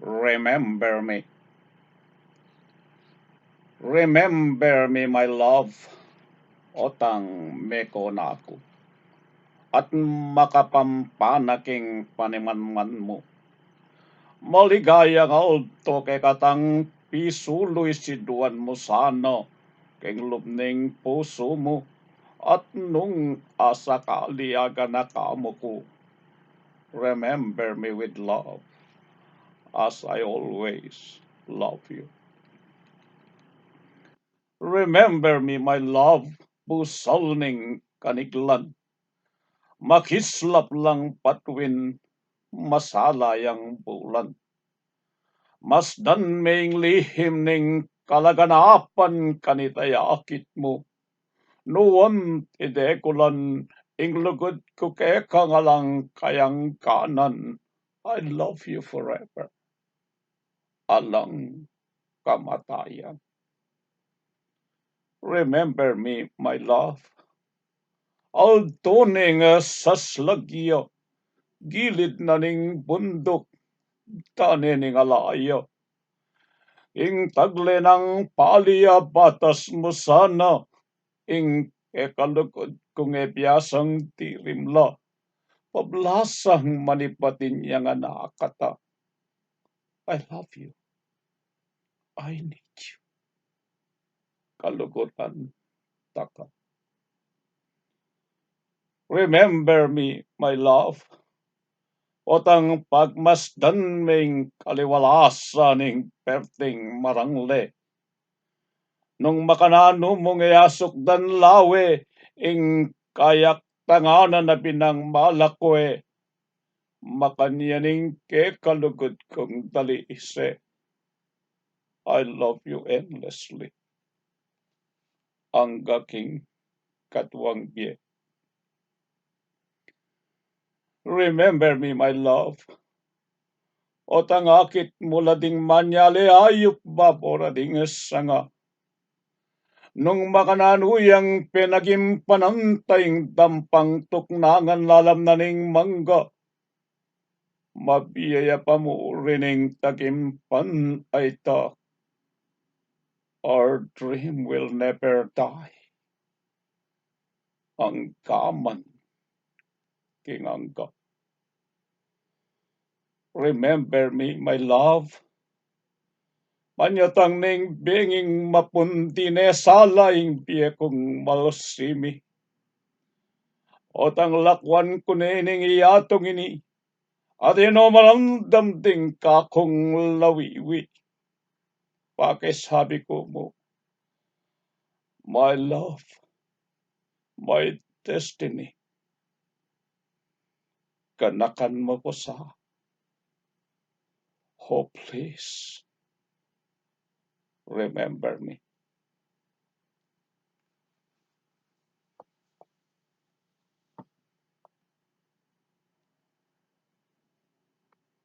Remember me. Remember me, my love. Otang meko na ako. At makapampanaking panimanman mo. Maligayang alto kay katang pisuloy siduan mo sana. Keng lubning puso mo. At nung asakali aga na kamo ko. Remember me with love. As I always love you. Remember me, my love, pusal ning kaniglan. Makislap lang patwin, masalayang bulan. Masdan may lihim ning kalaganapan kanitayakit mo. Nuon idekulan ing lugod ko keka nga lang kayang kanan. I love you forever. Alang kamatayan. Remember me, my love. Altuning saslagyo, gilid na ning bundok, tani ning alayo. Ing tagle ng palya batas mo sana, ing ekalukod kung ebiyasang tirimla, pablasang manipatin yang nakata. I love you. I need you. Kalugutan taka. Remember me, my love. Otang pagmasdan ming kaliwalasa ning perting marangle. Nung makanano mong iasok dan lawe, ing kayak tanganan na binang malakwe, makanyaning ke kalugod kong daliise. I love you endlessly. Ang gaking katwang biye. Remember me, my love. Otang akit mula ding manyali ayup babora ding sanga. Nung makananuyang pinagimpanantayng dampang tuknangan lalam na ning mangga. Mabiyaya pa mo rining tagimpan ay ta. Our dream will never die. Ang kaman kingangga. Remember me, my love. Manyatang ning benging mapuntine salaing piye kong malsimi. Otang lakwan kunening iyatong ini. At inomaramdam ding kakong lawiwi. Pakisabi ko mo, my love, my destiny. Kanakan mo ko sa. Oh, please, remember me.